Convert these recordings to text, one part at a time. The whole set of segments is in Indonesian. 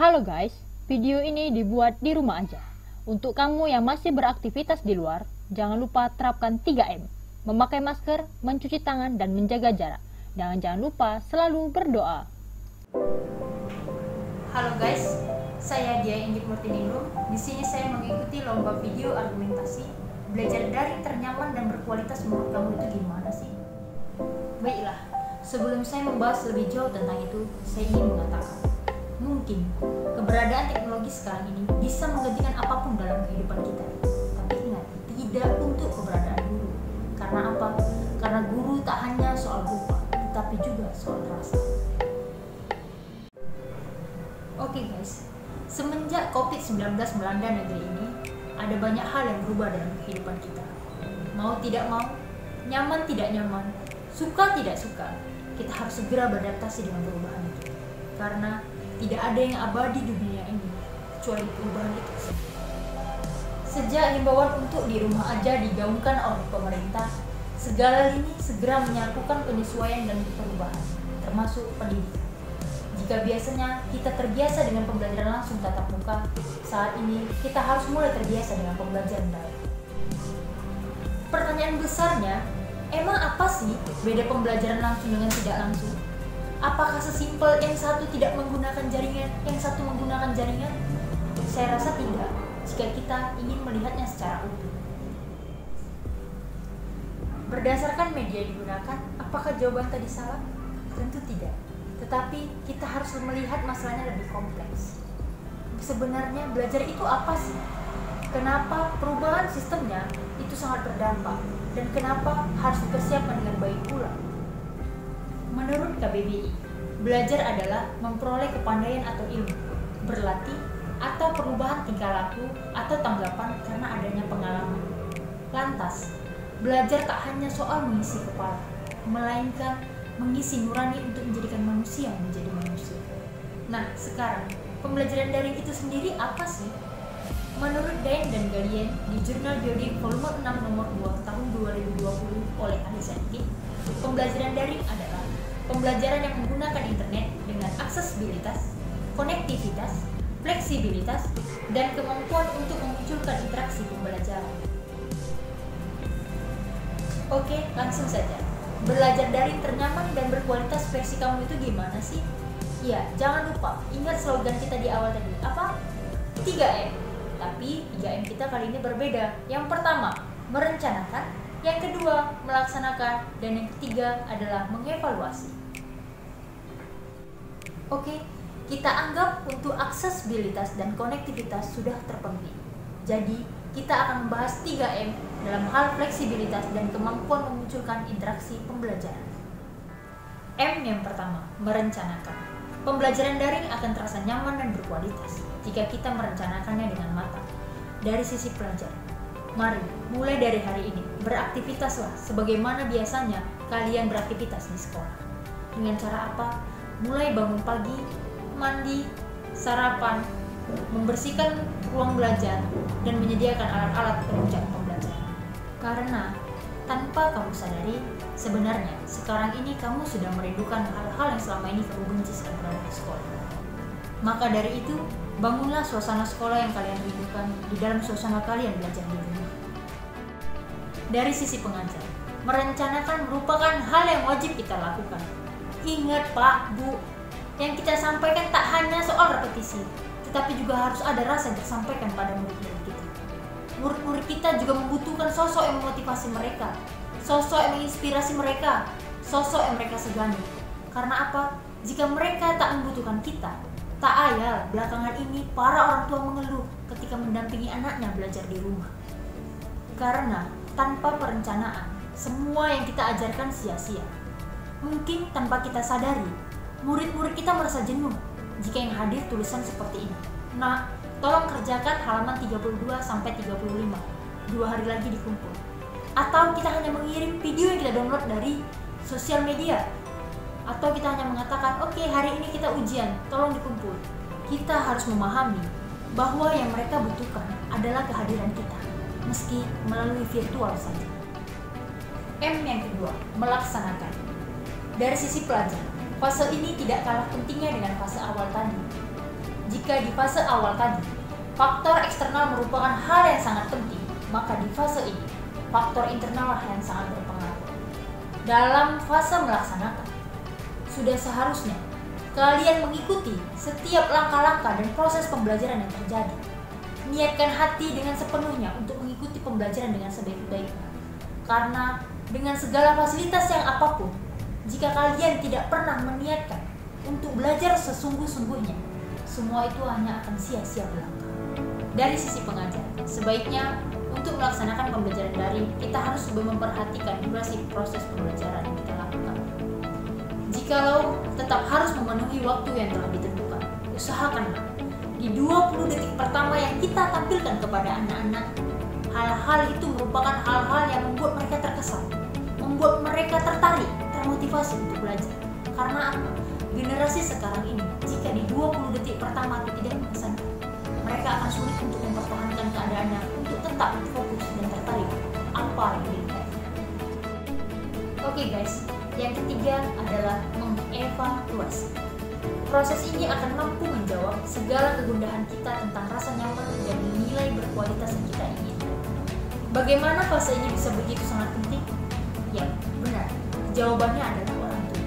Halo guys, video ini dibuat di rumah aja. Untuk kamu yang masih beraktivitas di luar, jangan lupa terapkan 3M. Memakai masker, mencuci tangan, dan menjaga jarak. Dan jangan lupa selalu berdoa. Halo guys, saya Dia Inggit Murtiningrum. Di sini saya mengikuti lomba video argumentasi. Belajar daring ternyaman dan berkualitas menurut kamu itu gimana sih? Baiklah, sebelum saya membahas lebih jauh tentang itu, saya ingin mengatakan, mungkin keberadaan teknologi sekarang ini bisa menggantikan apapun dalam kehidupan kita. Tapi ingat, tidak untuk keberadaan guru. Karena apa? Karena guru tak hanya soal rupa, tetapi juga soal rasa. Oke guys, semenjak COVID-19 melanda negeri ini, ada banyak hal yang berubah dalam kehidupan kita. Mau tidak mau, nyaman tidak nyaman, suka tidak suka, kita harus segera beradaptasi dengan perubahan itu. Karena tidak ada yang abadi di dunia ini, kecuali perubahan itu. Sejak himbauan untuk di rumah aja digaungkan oleh pemerintah, segala lini segera menyakukan penyesuaian dan perubahan, termasuk pendidikan. Jika biasanya kita terbiasa dengan pembelajaran langsung tatap muka, saat ini kita harus mulai terbiasa dengan pembelajaran daring. Pertanyaan besarnya, emang apa sih beda pembelajaran langsung dengan tidak langsung? Apakah sesimpel yang satu tidak menggunakan jaringan, yang satu menggunakan jaringan? Saya rasa tidak, jika kita ingin melihatnya secara utuh. Berdasarkan media yang digunakan, apakah jawaban tadi salah? Tentu tidak. Tetapi kita harus melihat masalahnya lebih kompleks. Sebenarnya belajar itu apa sih? Kenapa perubahan sistemnya itu sangat berdampak? Dan kenapa harus dipersiapkan dengan baik pula? Menurut KBBI, belajar adalah memperoleh kepandaian atau ilmu, berlatih, atau perubahan tingkah laku atau tanggapan karena adanya pengalaman. Lantas, belajar tak hanya soal mengisi kepala, melainkan mengisi nurani untuk menjadikan manusia menjadi manusia. Nah, sekarang, pembelajaran daring itu sendiri apa sih? Menurut Dain dan Galien di Jurnal Biodik volume 6 nomor 2 tahun 2020 oleh Alisa Eki, pembelajaran daring adalah pembelajaran yang menggunakan internet dengan aksesibilitas, konektivitas, fleksibilitas, dan kemampuan untuk memunculkan interaksi pembelajaran. Oke, langsung saja. Belajar daring ternyaman dan berkualitas versi kamu itu gimana sih? Ya, jangan lupa, ingat slogan kita di awal tadi, apa? 3M. Tapi 3M kita kali ini berbeda. Yang pertama, merencanakan. Yang kedua, melaksanakan. Dan yang ketiga adalah mengevaluasi. Oke, kita anggap untuk aksesibilitas dan konektivitas sudah terpenuhi. Jadi, kita akan membahas 3M dalam hal fleksibilitas dan kemampuan memunculkan interaksi pembelajaran. M yang pertama, merencanakan. Pembelajaran daring akan terasa nyaman dan berkualitas jika kita merencanakannya dengan matang. Dari sisi pelajar, mari mulai dari hari ini beraktivitaslah sebagaimana biasanya kalian beraktivitas di sekolah. Dengan cara apa? Mulai bangun pagi, mandi, sarapan, membersihkan ruang belajar, dan menyediakan alat-alat penunjang pembelajaran. Karena tanpa kamu sadari, sebenarnya sekarang ini kamu sudah merindukan hal-hal yang selama ini kamu benci saat berada di sekolah. Maka dari itu, bangunlah suasana sekolah yang kalian rindukan di dalam suasana kalian belajar di rumah. Dari sisi pengajar, merencanakan merupakan hal yang wajib kita lakukan. Ingat Pak, Bu, yang kita sampaikan tak hanya soal repetisi, tetapi juga harus ada rasa yang tersampaikan pada murid-murid kita. Murid-murid kita juga membutuhkan sosok yang memotivasi mereka, sosok yang menginspirasi mereka, sosok yang mereka segani. Karena apa? Jika mereka tak membutuhkan kita, tak ayal belakangan ini para orang tua mengeluh ketika mendampingi anaknya belajar di rumah. Karena tanpa perencanaan, semua yang kita ajarkan sia-sia. Mungkin tanpa kita sadari, murid-murid kita merasa jenuh jika yang hadir tulisan seperti ini. Nah, tolong kerjakan halaman 32-35, 2 hari lagi dikumpul. Atau kita hanya mengirim video yang kita download dari sosial media. Atau kita hanya mengatakan, oke, hari ini kita ujian, tolong dikumpul. Kita harus memahami bahwa yang mereka butuhkan adalah kehadiran kita, meski melalui virtual saja. M yang kedua, melaksanakan. Dari sisi pelajar, fase ini tidak kalah pentingnya dengan fase awal tadi. Jika jika di fase awal tadi, faktor eksternal merupakan hal yang sangat penting, maka di fase ini, faktor internal yang sangat berpengaruh. Dalam fase melaksanakan, sudah seharusnya kalian mengikuti setiap langkah-langkah dan proses pembelajaran yang terjadi. Niatkan hati dengan sepenuhnya untuk mengikuti pembelajaran dengan sebaik-baiknya. Karena dengan segala fasilitas yang apapun, jika kalian tidak pernah meniatkan untuk belajar sesungguh-sungguhnya, semua itu hanya akan sia-sia belaka. Dari sisi pengajar, sebaiknya untuk melaksanakan pembelajaran daring, kita harus memperhatikan durasi proses pembelajaran yang kita lakukan. Jikalau tetap harus memenuhi waktu yang telah ditentukan, usahakanlah di 20 detik pertama yang kita tampilkan kepada anak-anak, hal-hal itu merupakan hal-hal yang membuat mereka terkesan, membuat mereka tertarik, termotivasi untuk belajar. Karena apa? Generasi sekarang ini, jika di 20 detik pertama itu tidak mengesankan, mereka akan sulit untuk mempertahankan keadaannya untuk tetap fokus dan tertarik apa yang dilihatnya. Oke guys, yang ketiga adalah mengevaluasi. Proses ini akan mampu menjawab segala kegundahan kita tentang rasa nyaman dan nilai berkualitas yang kita inginkan. Bagaimana fase ini bisa begitu sangat penting? Ya, benar. Jawabannya adalah orang tua.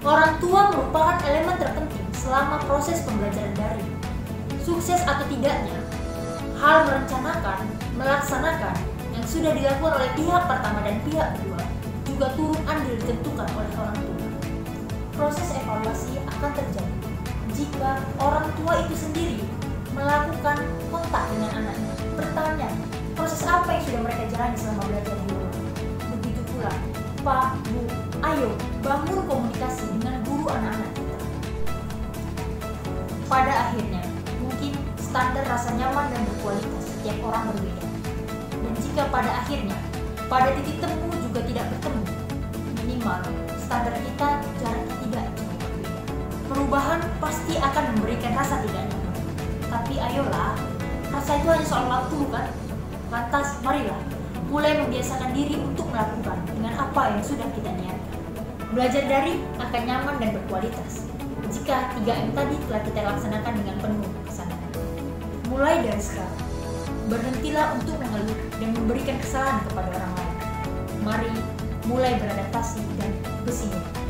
Orang tua merupakan elemen terpenting selama proses pembelajaran daring. Sukses atau tidaknya, hal merencanakan, melaksanakan yang sudah dilakukan oleh pihak pertama dan pihak kedua juga turut andil ditentukan oleh orang tua. Proses evaluasi akan terjadi jika orang tua itu sendiri melakukan kontak dengan anaknya, bertanya proses apa yang sudah mereka jalani selama belajar di rumah. Begitu pula, Pak, Bu, ayo bangun komunikasi dengan guru anak-anak kita. Pada akhirnya, mungkin standar rasa nyaman dan berkualitas setiap orang berbeda. Dan jika pada akhirnya, pada titik temu juga tidak bertemu, minimal standar kita jaraknya tidak jauh berbeda. Perubahan pasti akan memberikan rasa tidak nyaman. Tapi ayolah, rasa itu hanya soal waktu bukan? Lantas marilah mulai membiasakan diri untuk melakukan dengan apa yang sudah kita niatkan. Belajar daring akan nyaman dan berkualitas jika 3M tadi telah kita laksanakan dengan penuh kesadaran. Mulai dari sekarang, berhentilah untuk mengeluh dan memberikan kesalahan kepada orang lain. Mari mulai beradaptasi dan bersinergi.